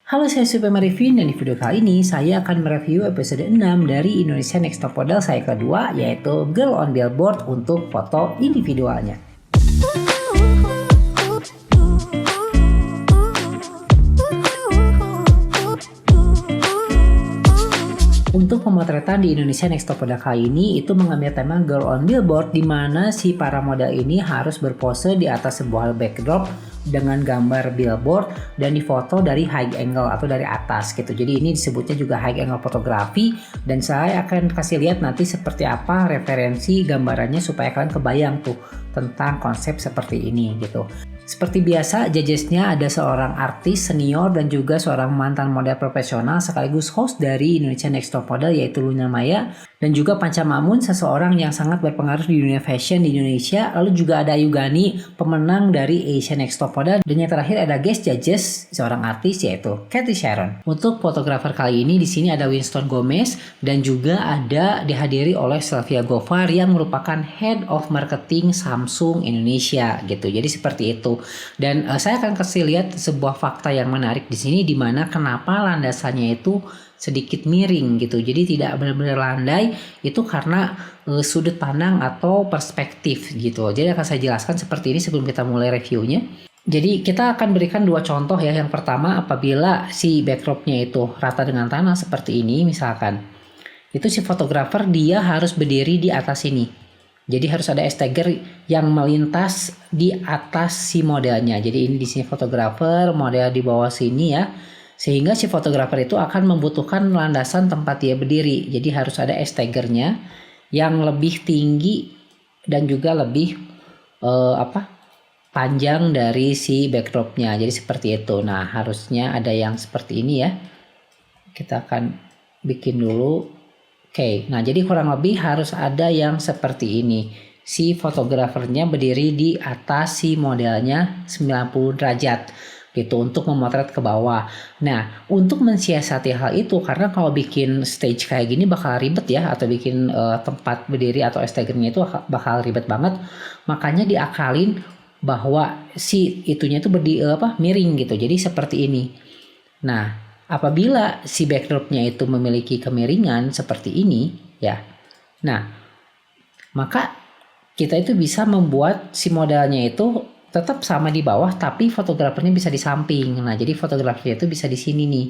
Halo, saya Super Marivin dan di video kali ini saya akan mereview episode 6 dari Indonesia Next Top Model saya kedua, yaitu Girl on Billboard untuk foto individualnya. Untuk pemotretan di Indonesia Next Top Model kali ini itu mengambil tema Girl on Billboard, di mana si para model ini harus berpose di atas sebuah backdrop dengan gambar billboard dan difoto dari high angle atau dari atas gitu. Jadi ini disebutnya juga high angle fotografi, dan saya akan kasih lihat nanti seperti apa referensi gambarannya supaya kalian kebayang tuh tentang konsep seperti ini gitu. Seperti biasa, judgesnya ada seorang artis senior dan juga seorang mantan model profesional sekaligus host dari Indonesia Next Top Model, yaitu Luna Maya, dan juga Panca Mamun, seseorang yang sangat berpengaruh di dunia fashion di Indonesia. Lalu juga ada Ayu Gani, pemenang dari Asia Next Top Model, dan yang terakhir ada guest judges seorang artis yaitu Cathy Sharon. Untuk fotografer kali ini di sini ada Winston Gomez dan juga ada dihadiri oleh Sylvia Gofar yang merupakan Head of Marketing Samsung Indonesia gitu. Jadi seperti itu. Dan saya akan kasih lihat sebuah fakta yang menarik di sini, di mana kenapa landasannya itu sedikit miring gitu. Jadi tidak benar-benar landai, itu karena sudut pandang atau perspektif gitu. Jadi akan saya jelaskan seperti ini sebelum kita mulai reviewnya. Jadi kita akan berikan dua contoh ya. Yang pertama, apabila si backdropnya itu rata dengan tanah seperti ini misalkan, itu si fotografer dia harus berdiri di atas ini. Jadi harus ada stagger yang melintas di atas si modelnya. Jadi ini di sini fotografer, model di bawah sini ya. Sehingga si fotografer itu akan membutuhkan landasan tempat dia berdiri. Jadi harus ada staggernya yang lebih tinggi dan juga lebih panjang dari si backdropnya. Jadi seperti itu. Nah, harusnya ada yang seperti ini ya. Kita akan bikin dulu. Oke, nah jadi kurang lebih harus ada yang seperti ini. Si fotografernya berdiri di atas si modelnya 90 derajat gitu untuk memotret ke bawah. Nah, untuk mensiasati hal itu, karena kalau bikin stage kayak gini bakal ribet ya, atau bikin tempat berdiri atau staggernya itu bakal ribet banget. Makanya diakalin bahwa si itunya itu miring gitu. Jadi seperti ini. Nah, apabila si backdropnya itu memiliki kemiringan seperti ini ya, nah maka kita itu bisa membuat si modelnya itu tetap sama di bawah, tapi fotografernya bisa di samping. Nah, jadi fotografernya itu bisa di sini nih,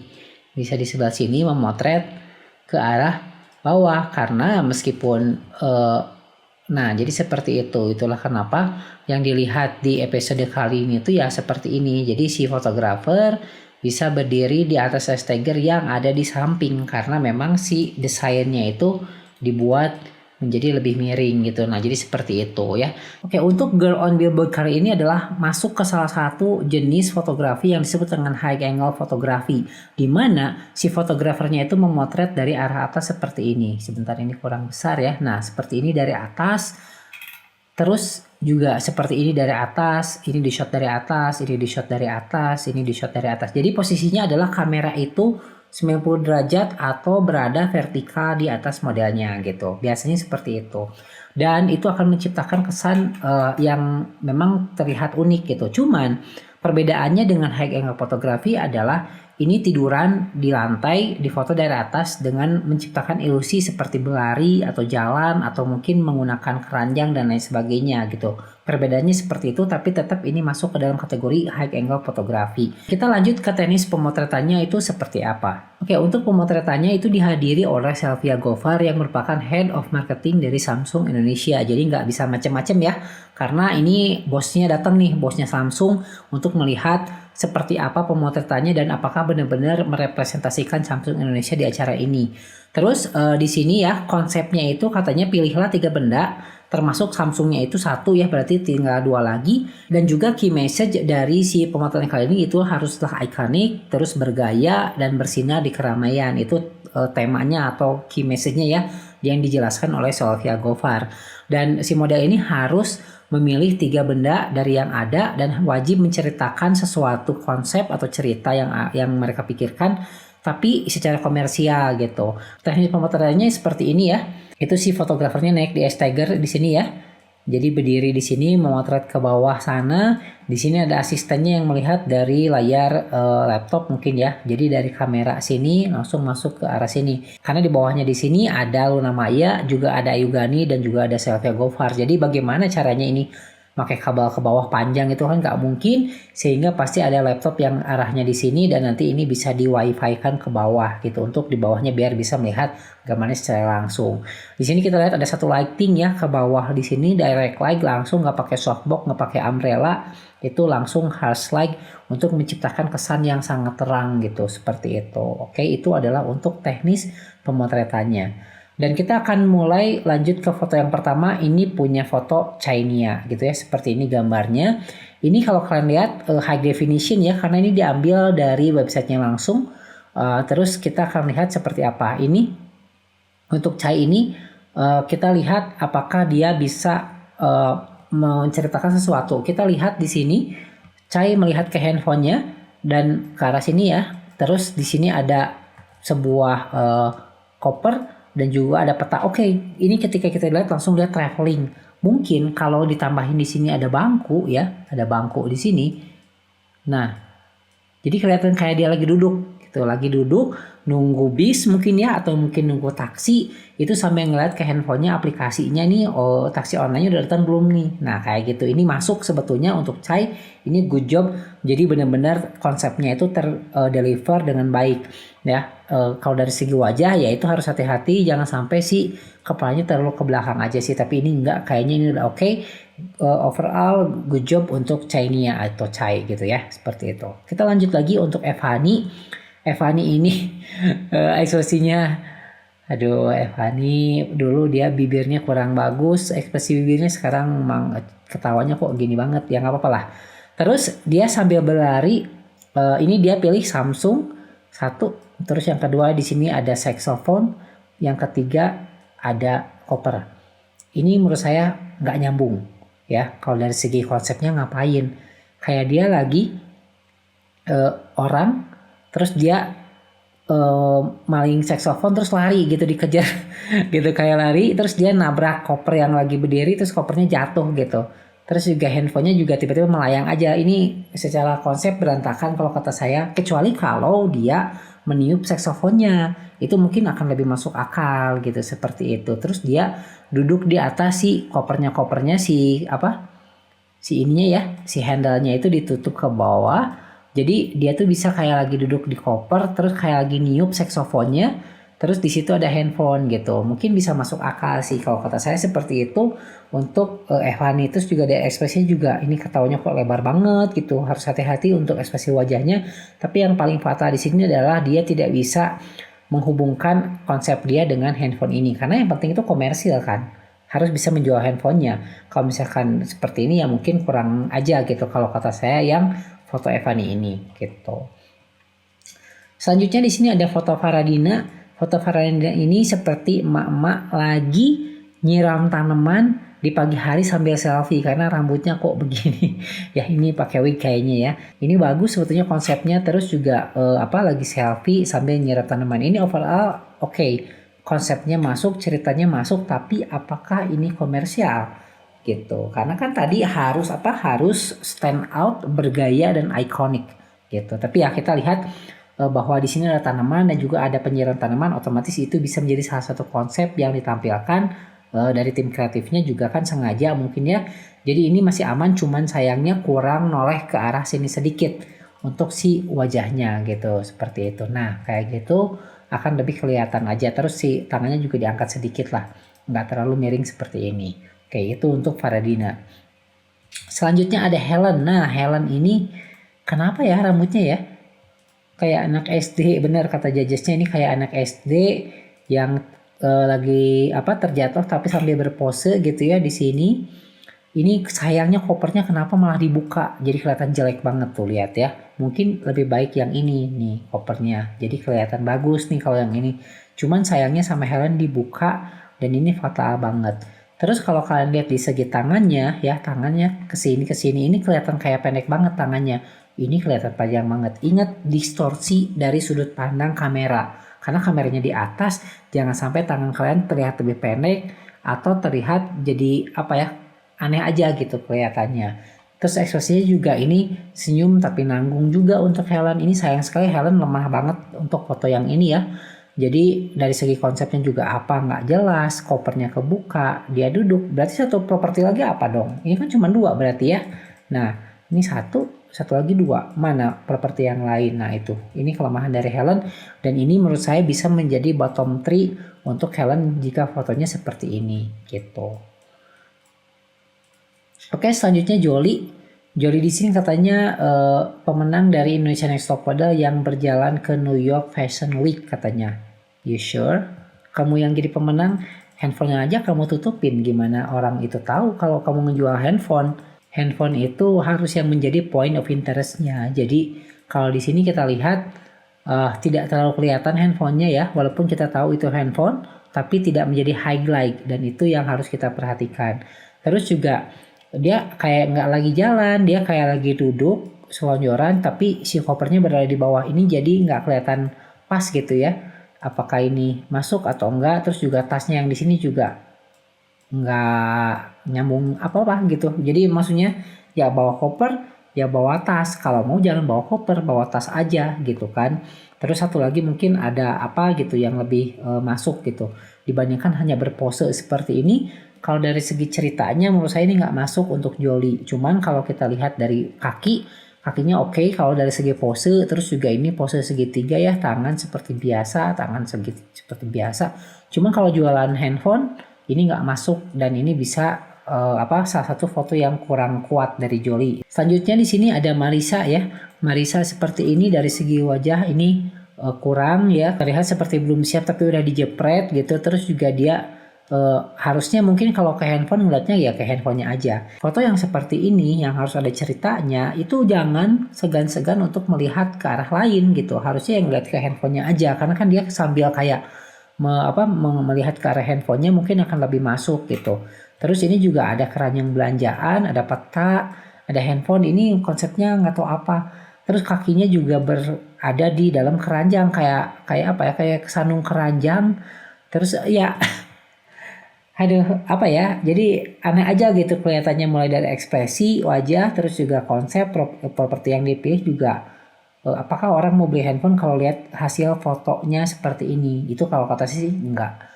bisa di sebelah sini memotret ke arah bawah, karena meskipun nah jadi seperti itu. Itulah kenapa yang dilihat di episode kali ini tuh ya seperti ini. Jadi si fotografer bisa berdiri di atas stagger yang ada di samping, karena memang si desainnya itu dibuat menjadi lebih miring gitu. Nah, jadi seperti itu ya. Oke, untuk Girl on Billboard kali ini adalah masuk ke salah satu jenis fotografi yang disebut dengan high angle fotografi, di mana si fotografernya itu memotret dari arah atas seperti ini. Sebentar, ini kurang besar ya. Nah, seperti ini dari atas. Terus juga seperti ini dari atas, ini di shot dari atas, ini di shot dari atas, ini di shot dari atas. Jadi posisinya adalah kamera itu 90 derajat atau berada vertikal di atas modelnya gitu. Biasanya seperti itu. Dan itu akan menciptakan kesan yang memang terlihat unik gitu. Cuman perbedaannya dengan high angle fotografi adalah ini tiduran di lantai, difoto dari atas dengan menciptakan ilusi seperti berlari atau jalan atau mungkin menggunakan keranjang dan lain sebagainya gitu. Perbedaannya seperti itu, tapi tetap ini masuk ke dalam kategori high angle fotografi. Kita lanjut ke teknis pemotretannya itu seperti apa. Oke, untuk pemotretannya itu dihadiri oleh Sylvia Gofar yang merupakan Head of Marketing dari Samsung Indonesia. Jadi nggak bisa macam-macam ya, karena ini bosnya datang nih, bosnya Samsung, untuk melihat seperti apa pemotretannya dan apakah benar-benar merepresentasikan Samsung Indonesia di acara ini. Terus di sini ya konsepnya itu katanya pilihlah 3 benda, termasuk Samsungnya itu 1 ya, berarti tinggal 2 lagi. Dan juga key message dari si pemotretan kali ini itu haruslah ikonik, terus bergaya dan bersinar di keramaian. Itu temanya atau key message-nya ya yang dijelaskan oleh Sylvia Gofar. Dan si model ini harus memilih 3 benda dari yang ada dan wajib menceritakan sesuatu konsep atau cerita yang mereka pikirkan, tapi secara komersial gitu. Teknik pemotretannya seperti ini ya. Itu si fotografernya naik di stagger di sini ya. Jadi berdiri di sini memotret ke bawah sana. Di sini ada asistennya yang melihat dari layar laptop mungkin ya. Jadi dari kamera sini langsung masuk ke arah sini. Karena di bawahnya di sini ada Luna Maya, juga ada Ayu Gani dan juga ada Sylvia Gofar. Jadi bagaimana caranya ini pakai kabel ke bawah panjang itu kan nggak mungkin, sehingga pasti ada laptop yang arahnya di sini dan nanti ini bisa di wifi kan ke bawah gitu untuk di bawahnya biar bisa melihat gambarnya secara langsung. Di sini kita lihat ada satu lighting ya ke bawah di sini, direct light langsung, nggak pakai softbox, nggak pakai umbrella, itu langsung harsh light untuk menciptakan kesan yang sangat terang gitu, seperti itu. Oke, itu adalah untuk teknis pemotretannya. Dan kita akan mulai lanjut ke foto yang pertama. Ini punya foto Chainia gitu ya, seperti ini gambarnya. Ini kalau kalian lihat high definition ya, karena ini diambil dari websitenya langsung. Terus kita akan lihat seperti apa. Ini untuk Chai ini kita lihat apakah dia bisa menceritakan sesuatu. Kita lihat di sini Chai melihat ke handphonenya dan ke arah sini ya. Terus di sini ada sebuah koper dan juga ada peta. Oke, ini ketika kita lihat langsung lihat traveling. Mungkin kalau ditambahin di sini ada bangku ya, ada bangku di sini. Nah, jadi kelihatan kayak dia lagi duduk gitu, lagi duduk nunggu bis mungkin ya, atau mungkin nunggu taksi itu sambil ngeliat ke handphonenya aplikasinya nih, oh taksi online udah datang belum nih. Nah kayak gitu, ini masuk sebetulnya untuk Chai, ini good job. Jadi benar-benar konsepnya itu deliver dengan baik ya. Kalau dari segi wajah ya itu harus hati-hati, jangan sampai si kepalanya terlalu ke belakang aja sih, tapi ini enggak, kayaknya ini udah oke. Overall good job untuk Chainia atau Chai gitu ya, seperti itu. Kita lanjut lagi untuk Evani. Evani ini ekspresinya, aduh Evani dulu dia bibirnya kurang bagus, ekspresi bibirnya sekarang memang ketawanya kok gini banget, ya nggak apa-apa lah. Terus dia sambil berlari, ini dia pilih Samsung satu, terus yang kedua di sini ada saxophone, yang ketiga ada koper. Ini menurut saya nggak nyambung ya, kalau dari segi konsepnya ngapain, kayak dia lagi orang terus dia maling saxophone terus lari gitu, dikejar gitu kayak lari, terus dia nabrak koper yang lagi berdiri, terus kopernya jatuh gitu, terus juga handphonenya juga tiba-tiba melayang aja. Ini secara konsep berantakan kalau kata saya, kecuali kalau dia meniup saksofonnya itu mungkin akan lebih masuk akal gitu, seperti itu. Terus dia duduk di atas si kopernya si ininya ya, si handle-nya itu ditutup ke bawah. Jadi dia tuh bisa kayak lagi duduk di koper, terus kayak lagi niup saksofonnya, terus di situ ada handphone gitu. Mungkin bisa masuk akal sih kalau kata saya, seperti itu untuk Evani. Terus juga ada ekspresinya juga, ini ketawanya kok lebar banget gitu. Harus hati-hati untuk ekspresi wajahnya. Tapi yang paling fatal di sini adalah dia tidak bisa menghubungkan konsep dia dengan handphone ini. Karena yang penting itu komersil kan, harus bisa menjual handphonenya. Kalau misalkan seperti ini ya mungkin kurang aja gitu kalau kata saya yang foto Evani ini gitu. Selanjutnya di sini ada foto Faradina. Foto Faradina ini seperti emak-emak lagi nyiram tanaman di pagi hari sambil selfie karena rambutnya kok begini. Ya ini pakai wig kayaknya ya. Ini bagus sebetulnya konsepnya, terus juga lagi selfie sambil nyiram tanaman. Ini overall oke. Konsepnya masuk, ceritanya masuk, tapi apakah ini komersial? Gitu, karena kan tadi harus stand out, bergaya dan ikonik gitu. Tapi ya kita lihat bahwa di sini ada tanaman dan juga ada penyiram tanaman, otomatis itu bisa menjadi salah satu konsep yang ditampilkan dari tim kreatifnya juga kan sengaja mungkin ya. Jadi ini masih aman, cuman sayangnya kurang noleh ke arah sini sedikit untuk si wajahnya gitu, seperti itu. Nah kayak gitu akan lebih kelihatan aja. Terus si tangannya juga diangkat sedikit lah, nggak terlalu miring seperti ini. Oke, itu untuk Faradina. Selanjutnya ada Helen. Nah, Helen ini kenapa ya rambutnya ya? Kayak anak SD, bener kata judgesnya, ini kayak anak SD yang lagi terjatuh tapi sambil berpose gitu ya di sini. Ini sayangnya kopernya kenapa malah dibuka, jadi kelihatan jelek banget tuh, lihat ya. Mungkin lebih baik yang ini nih kopernya, jadi kelihatan bagus nih kalau yang ini. Cuman sayangnya sama Helen dibuka dan ini fatal banget. Terus kalau kalian lihat di segi tangannya ya, tangannya kesini ini kelihatan kayak pendek banget tangannya. Ini kelihatan panjang banget. Ingat distorsi dari sudut pandang kamera. Karena kameranya di atas, jangan sampai tangan kalian terlihat lebih pendek atau terlihat jadi aneh aja gitu kelihatannya. Terus ekspresinya juga ini senyum tapi nanggung juga untuk Helen. Ini sayang sekali Helen lemah banget untuk foto yang ini ya. Jadi dari segi konsepnya juga apa nggak jelas, kopernya kebuka, dia duduk. Berarti satu properti lagi apa dong? Ini kan cuma 2 berarti ya. Nah ini satu lagi 2. Mana properti yang lain? Nah itu, ini kelemahan dari Helen. Dan ini menurut saya bisa menjadi bottom 3 untuk Helen jika fotonya seperti ini gitu. Oke, selanjutnya Jolie. Jolie di sini katanya pemenang dari Indonesia Next Top Model yang berjalan ke New York Fashion Week katanya. You sure? Kamu yang jadi pemenang, handphonenya aja kamu tutupin. Gimana orang itu tahu kalau kamu ngejual handphone? Handphone itu harus yang menjadi point of interestnya. Jadi kalau di sini kita lihat tidak terlalu kelihatan handphonenya ya, walaupun kita tahu itu handphone, tapi tidak menjadi highlight dan itu yang harus kita perhatikan. Terus juga dia kayak nggak lagi jalan, dia kayak lagi duduk selonjoran, tapi si kopernya berada di bawah ini jadi nggak kelihatan pas gitu ya. Apakah ini masuk atau enggak? Terus juga tasnya yang di sini juga nggak nyambung apa-apa gitu. Jadi maksudnya ya bawa koper, ya bawa tas. Kalau mau jangan bawa koper, bawa tas aja gitu kan. Terus satu lagi mungkin ada apa gitu yang lebih masuk gitu. Dibandingkan hanya berpose seperti ini. Kalau dari segi ceritanya menurut saya ini nggak masuk untuk Jolie. Cuman kalau kita lihat dari kakinya oke. Kalau dari segi pose, terus juga ini pose segitiga ya, tangan seperti biasa, seperti biasa. Cuman kalau jualan handphone ini nggak masuk dan ini bisa salah satu foto yang kurang kuat dari Jolie. Selanjutnya di sini ada Marisa ya. Marisa seperti ini dari segi wajah ini kurang ya, terlihat seperti belum siap tapi udah dijepret gitu. Terus juga dia harusnya mungkin kalau ke handphone ngeliatnya ya ke handphonenya aja. Foto yang seperti ini yang harus ada ceritanya itu jangan segan-segan untuk melihat ke arah lain gitu. Harusnya yang ngeliat ke handphonenya aja karena kan dia sambil kayak melihat ke arah handphonenya mungkin akan lebih masuk gitu. Terus ini juga ada keranjang belanjaan, ada peta, ada handphone. Ini konsepnya nggak tahu apa. Terus kakinya juga berada di dalam keranjang kayak apa ya, kayak kesanung keranjang. Terus ya aduh, apa ya? Jadi aneh aja gitu kelihatannya mulai dari ekspresi wajah, terus juga konsep properti yang dipilih juga. Apakah orang mau beli handphone kalau lihat hasil fotonya seperti ini? Itu kalau kata sih enggak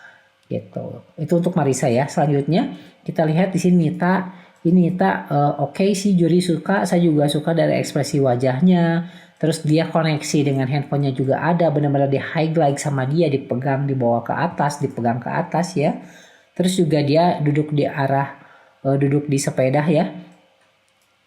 gitu. Itu untuk Marisa ya. Selanjutnya kita lihat di sini Nita. Ini Nita oke sih, juri suka. Saya juga suka dari ekspresi wajahnya. Terus dia koneksi dengan handphonenya juga ada. Benar-benar di highlight sama dia, dipegang dibawa ke atas, dipegang ke atas ya. Terus juga dia duduk duduk di sepeda ya.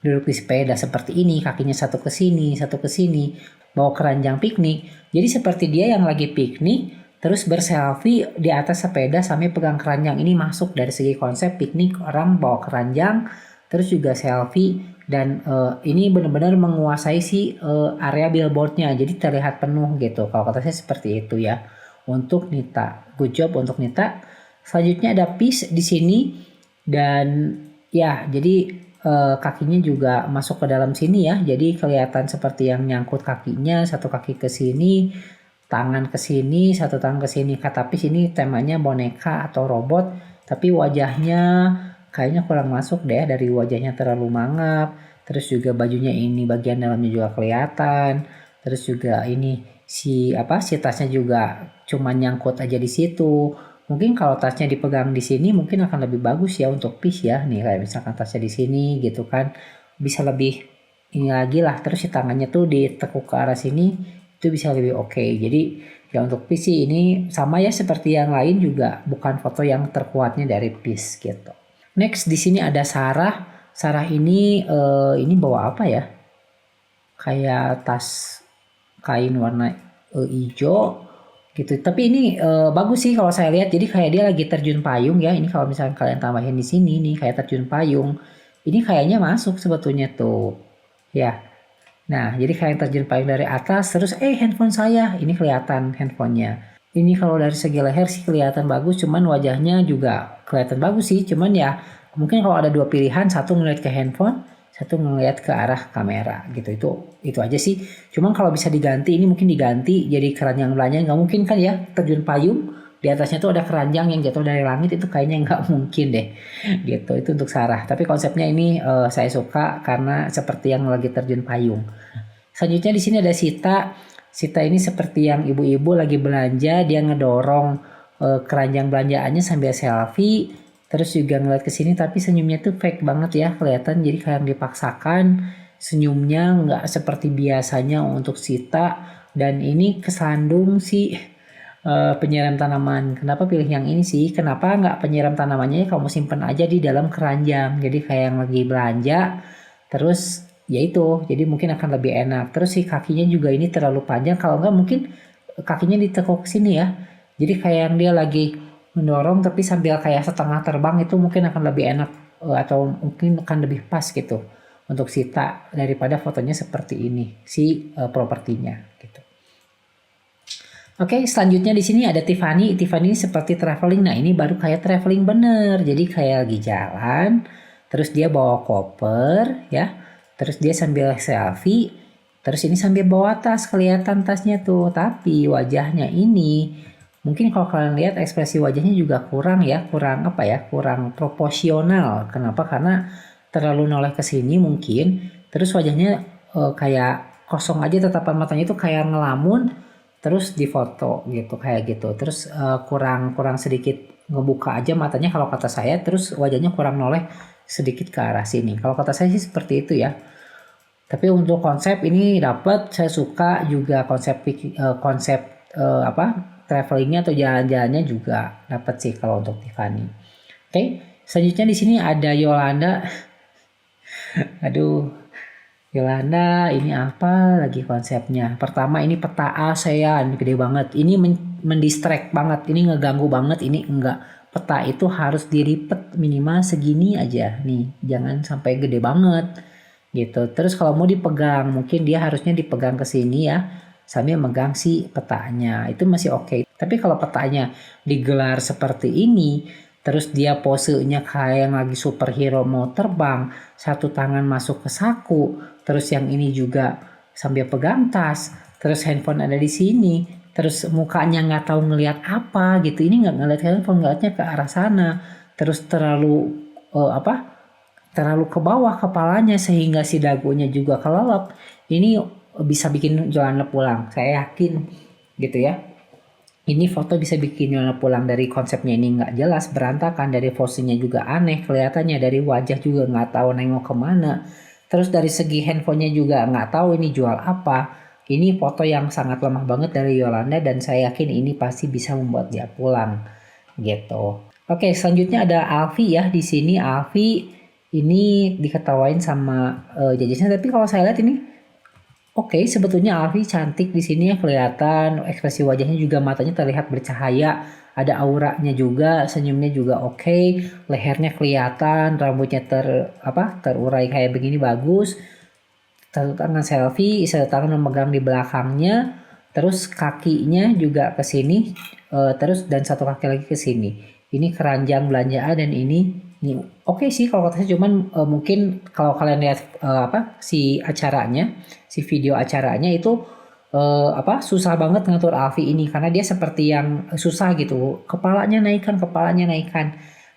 Duduk di sepeda seperti ini, kakinya satu ke sini, bawa keranjang piknik. Jadi seperti dia yang lagi piknik, terus berselfie di atas sepeda sambil pegang keranjang. Ini masuk dari segi konsep piknik, orang bawa keranjang, terus juga selfie. Dan ini benar-benar menguasai si area billboardnya, jadi terlihat penuh gitu. Kalau kata saya seperti itu ya. Untuk Nita, good job untuk Nita. Selanjutnya ada Peace di sini dan ya jadi kakinya juga masuk ke dalam sini ya. Jadi kelihatan seperti yang nyangkut kakinya, satu kaki ke sini, tangan ke sini, satu tangan ke sini. Tapi sini temanya boneka atau robot, tapi wajahnya kayaknya kurang masuk deh, dari wajahnya terlalu mangap. Terus juga bajunya ini bagian dalamnya juga kelihatan. Terus juga ini si tasnya juga cuma nyangkut aja di situ. Mungkin kalau tasnya dipegang di sini mungkin akan lebih bagus ya untuk Peace ya. Nih kayak misalkan tasnya di sini gitu kan. Bisa lebih ini lagi lah. Terus si tangannya tuh ditekuk ke arah sini. Itu bisa lebih oke. Jadi ya untuk Peace sih ini sama ya seperti yang lain, juga bukan foto yang terkuatnya dari Peace gitu. Next di sini ada Sarah. Sarah ini bawa apa ya? Kayak tas kain warna hijau gitu. Tapi ini bagus sih kalau saya lihat. Jadi kayak dia lagi terjun payung ya. Ini kalau misalnya kalian tambahin di sini nih kayak terjun payung. Ini kayaknya masuk sebetulnya tuh. Ya. Nah, jadi kayak terjun payung dari atas terus handphone saya. Ini kelihatan handphonenya. Ini kalau dari segi leher sih kelihatan bagus, cuman wajahnya juga kelihatan bagus sih. Cuman ya mungkin kalau ada 2 pilihan, satu ngeliat ke handphone, satu ngeliat ke arah kamera gitu. Itu aja sih. Cuman kalau bisa diganti, ini mungkin diganti jadi keranjang belanja. Nggak mungkin kan ya terjun payung di atasnya tuh ada keranjang yang jatuh dari langit, itu kayaknya nggak mungkin deh gitu. Itu untuk Sarah, tapi konsepnya ini saya suka karena seperti yang lagi terjun payung. Selanjutnya di sini ada Sita. Sita ini seperti yang ibu-ibu lagi belanja, dia ngedorong keranjang belanjaannya sambil selfie. Terus juga ngeliat ke sini tapi senyumnya tuh fake banget ya, kelihatan jadi kayak yang dipaksakan. Senyumnya nggak seperti biasanya untuk Sita. Dan ini kesandung si penyiram tanaman. Kenapa pilih yang ini sih? Kenapa nggak penyiram tanamannya kamu simpen aja di dalam keranjang? Jadi kayak yang lagi belanja, terus ya itu, jadi mungkin akan lebih enak. Terus si kakinya juga ini terlalu panjang. Kalau nggak mungkin kakinya ditekuk ke sini ya. Jadi kayak yang dia lagi mendorong tapi sambil kayak setengah terbang, itu mungkin akan lebih enak atau mungkin akan lebih pas gitu untuk Sita daripada fotonya seperti ini si propertinya gitu. Oke, selanjutnya di sini ada Tiffany. Tiffany seperti traveling. Nah, ini baru kayak traveling bener. Jadi kayak lagi jalan, terus dia bawa koper ya. Terus dia sambil selfie. Terus ini sambil bawa tas, kelihatan tasnya tuh. Tapi wajahnya ini mungkin kalau kalian lihat ekspresi wajahnya juga kurang ya, kurang apa ya? Kurang proporsional. Kenapa? Karena terlalu noleh ke sini mungkin. Terus wajahnya kayak kosong aja, tatapan matanya itu kayak ngelamun. Terus difoto gitu kayak gitu. Terus kurang sedikit ngebuka aja matanya kalau kata saya. Terus wajahnya kurang noleh sedikit ke arah sini. Kalau kata saya sih seperti itu ya. Tapi untuk konsep ini dapat, saya suka juga konsep apa travelingnya atau jalan-jalannya juga dapat sih kalau untuk Tiffany. Oke, selanjutnya di sini ada Yolanda. Aduh, Yolanda ini apa lagi konsepnya? Pertama ini peta ASEAN gede banget. Ini mendistract banget. Ini ngeganggu banget. Ini enggak. Peta itu harus diripet minimal segini aja nih. Jangan sampai gede banget gitu. Terus kalau mau dipegang, mungkin dia harusnya dipegang ke sini ya, sambil megang si petanya. Itu masih oke. Tapi kalau petanya digelar seperti ini, terus dia posenya kayak yang lagi superhero mau terbang, satu tangan masuk ke saku, terus yang ini juga sambil pegang tas, terus handphone ada di sini, terus mukanya nggak tahu ngelihat apa gitu. Ini nggak ngelihat handphone, ngeliatnya ke arah sana, terus terlalu terlalu ke bawah kepalanya sehingga si dagunya juga kelelep. Ini bisa bikin Yolanda pulang, saya yakin gitu ya. Ini foto bisa bikin Yolanda pulang. Dari konsepnya ini nggak jelas, berantakan, dari posenya juga aneh kelihatannya, dari wajah juga nggak tahu nengok kemana. Terus dari segi handphonenya juga nggak tahu ini jual apa. Ini foto yang sangat lemah banget dari Yolanda dan saya yakin ini pasti bisa membuat dia pulang gitu. Oke, selanjutnya ada Alfi ya. Di sini Alfi ini diketawain sama jajasnya, tapi kalau saya lihat ini oke, sebetulnya Alfi cantik di sini ya, kelihatan ekspresi wajahnya juga, matanya terlihat bercahaya, ada auranya juga, senyumnya juga oke, lehernya kelihatan, rambutnya terurai kayak begini bagus. Satu tangan selfie, satu tangan memegang di belakangnya, terus kakinya juga ke sini, terus dan satu kaki lagi ke sini. Ini keranjang belanjaan dan ini oke sih kalau kata saya, cuman mungkin kalau kalian lihat si acaranya, si video acaranya itu susah banget ngatur Alfi ini karena dia seperti yang susah gitu, kepalanya naikkan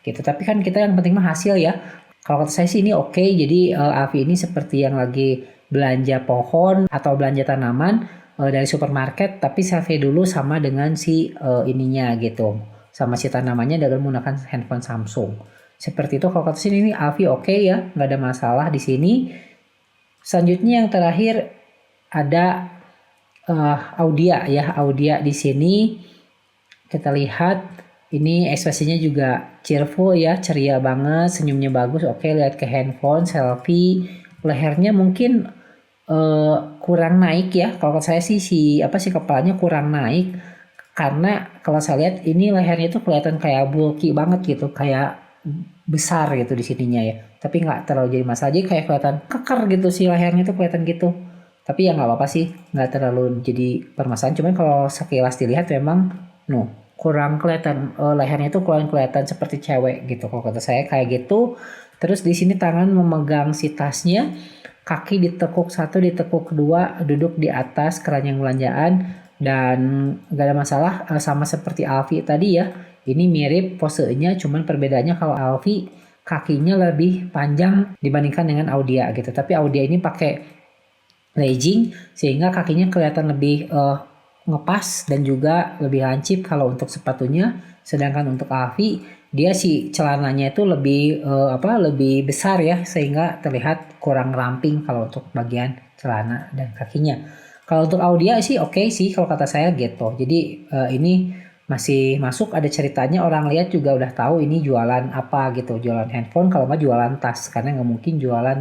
gitu. Tapi kan kita yang penting mah hasil ya. Kalau kata saya sih ini oke. Jadi Alfi ini seperti yang lagi belanja pohon atau belanja tanaman dari supermarket, tapi selfie dulu sama dengan si ininya gitu, sama si tanamannya dengan menggunakan handphone Samsung. Seperti itu kalau kata sini, ini Alfi oke ya, nggak ada masalah di sini. Selanjutnya yang terakhir ada Audia ya. Audia di sini kita lihat ini ekspresinya juga cheerful ya, ceria banget, senyumnya bagus. Oke, lihat ke handphone, selfie, lehernya mungkin kurang naik ya. Kalau saya sih si kepalanya kurang naik, karena kalau saya lihat ini lehernya itu kelihatan kayak bulky banget gitu, kayak besar gitu di sininya ya. Tapi nggak terlalu jadi masalah, jadi kayak kelihatan keker gitu si lehernya tuh, kelihatan gitu. Tapi ya nggak apa-apa sih, nggak terlalu jadi permasalahan. Cuman kalau sekilas dilihat memang kurang kelihatan, lehernya tuh kurang kelihatan seperti cewek gitu. Kalau kata saya kayak gitu. Terus di sini tangan memegang si tasnya, kaki ditekuk satu, ditekuk kedua, duduk di atas keranjang belanjaan. dan gak ada masalah. Sama seperti Alfi tadi ya, ini mirip posenya, cuman perbedaannya kalau Alfi kakinya lebih panjang dibandingkan dengan Audia gitu, tapi Audia ini pakai legging sehingga kakinya kelihatan lebih ngepas dan juga lebih lancip kalau untuk sepatunya. Sedangkan untuk Alfi dia si celananya itu lebih lebih besar ya, sehingga terlihat kurang ramping kalau untuk bagian celana dan kakinya. Kalau untuk Audia sih oke sih kalau kata saya gitu. Jadi ini masih masuk, ada ceritanya, orang lihat juga udah tahu ini jualan apa gitu, jualan handphone kalau nggak jualan tas, karena nggak mungkin jualan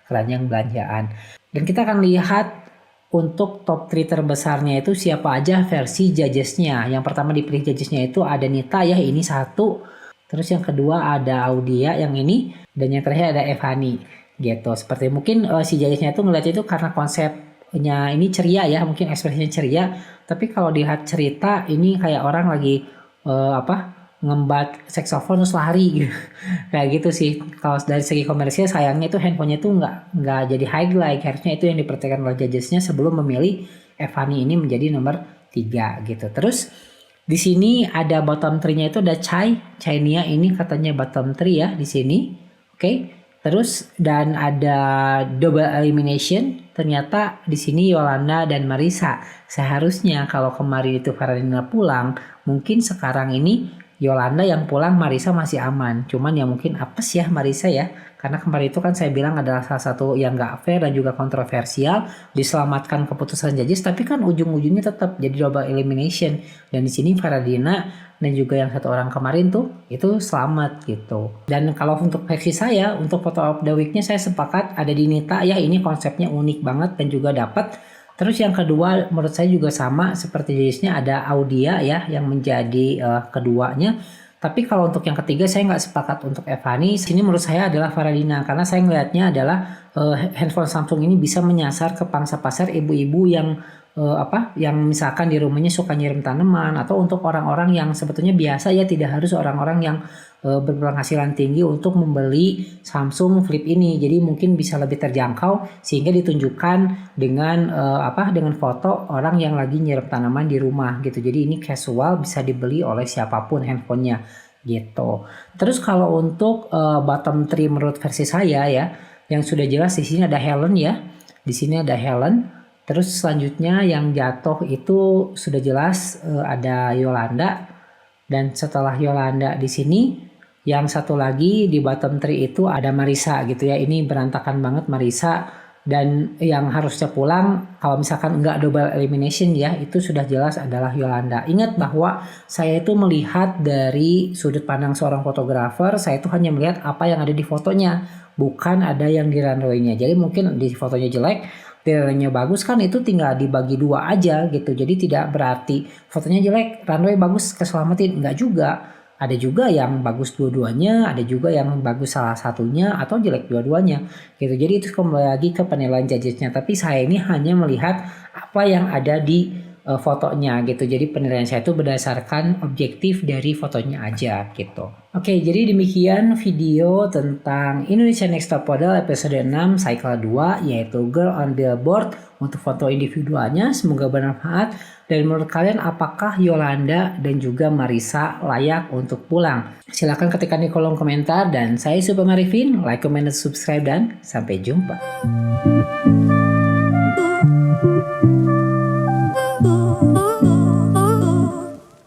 keranjang belanjaan. Dan kita akan lihat untuk top 3 terbesarnya itu siapa aja versi judgesnya. Yang pertama dipilih judgesnya itu ada Nita ya, ini satu. Terus yang kedua ada Audia yang ini. Dan yang terakhir ada Evani gitu. Seperti mungkin si judgesnya itu ngeliat itu karena konsepnya ini ceria ya. Mungkin ekspresinya ceria. Tapi kalau dilihat cerita ini kayak orang lagi ngembat saksofon terus lari gitu. Kayak gitu sih. Kalau dari segi komersial sayangnya itu handphonenya tuh nggak jadi highlight. Harusnya itu yang diperhatikan oleh judgesnya sebelum memilih Evani ini menjadi nomor 3 gitu. Terus di sini ada bottom 3-nya itu ada Chainia ini katanya bottom 3 ya di sini. Oke. Terus dan ada double elimination, ternyata di sini Yolanda dan Marisa. Seharusnya kalau kemarin itu Faradina pulang, mungkin sekarang ini Yolanda yang pulang, Marisa masih aman. Cuman ya mungkin apes ya Marisa ya. Karena kemarin itu kan saya bilang adalah salah satu yang gak fair dan juga kontroversial. Diselamatkan keputusan judges, tapi kan ujung-ujungnya tetap jadi double elimination. Dan di sini Faradina dan juga yang satu orang kemarin tuh itu selamat gitu. Dan kalau untuk versi saya, untuk foto of the week-nya saya sepakat ada di Nita ya. Ini konsepnya unik banget dan juga dapat. Terus yang kedua menurut saya juga sama seperti jenisnya ada Audia ya yang menjadi keduanya. Tapi kalau untuk yang ketiga saya nggak sepakat untuk Evani. Sini menurut saya adalah Faradina karena saya ngelihatnya adalah handphone Samsung ini bisa menyasar ke pangsa pasar ibu-ibu yang yang misalkan di rumahnya suka nyiram tanaman, atau untuk orang-orang yang sebetulnya biasa ya, tidak harus orang-orang yang berpenghasilan tinggi untuk membeli Samsung Flip ini. Jadi mungkin bisa lebih terjangkau sehingga ditunjukkan dengan dengan foto orang yang lagi nyiram tanaman di rumah gitu. Jadi ini casual, bisa dibeli oleh siapapun handphonenya gitu. Terus kalau untuk bottom 3 menurut versi saya ya, yang sudah jelas di sini ada Helen ya. Di sini ada Helen. Terus selanjutnya yang jatuh itu sudah jelas ada Yolanda. Dan setelah Yolanda di sini yang satu lagi di bottom 3 itu ada Marisa gitu ya. Ini berantakan banget Marisa, dan yang harusnya pulang kalau misalkan enggak double elimination ya, itu sudah jelas adalah Yolanda. Ingat bahwa saya itu melihat dari sudut pandang seorang fotografer, saya itu hanya melihat apa yang ada di fotonya, bukan ada yang di runway-nya. Jadi mungkin di fotonya jelek, di runway-nya bagus, kan itu tinggal dibagi 2 aja gitu. Jadi tidak berarti fotonya jelek, runway bagus keselamatin, enggak juga. Ada juga yang bagus dua-duanya, ada juga yang bagus salah satunya, atau jelek dua-duanya gitu. Jadi itu kembali lagi ke penilaian judgesnya. Tapi saya ini hanya melihat apa yang ada di fotonya gitu. Jadi penilaian saya itu berdasarkan objektif dari fotonya aja gitu. Oke, jadi demikian video tentang Indonesia Next Top Model episode 6 cycle 2, yaitu Girl on Billboard untuk foto individualnya. Semoga bermanfaat. Dan menurut kalian apakah Yolanda dan juga Marisa layak untuk pulang? Silahkan ketikkan di kolom komentar. Dan saya Super Marifin, like, comment, dan subscribe, dan sampai jumpa.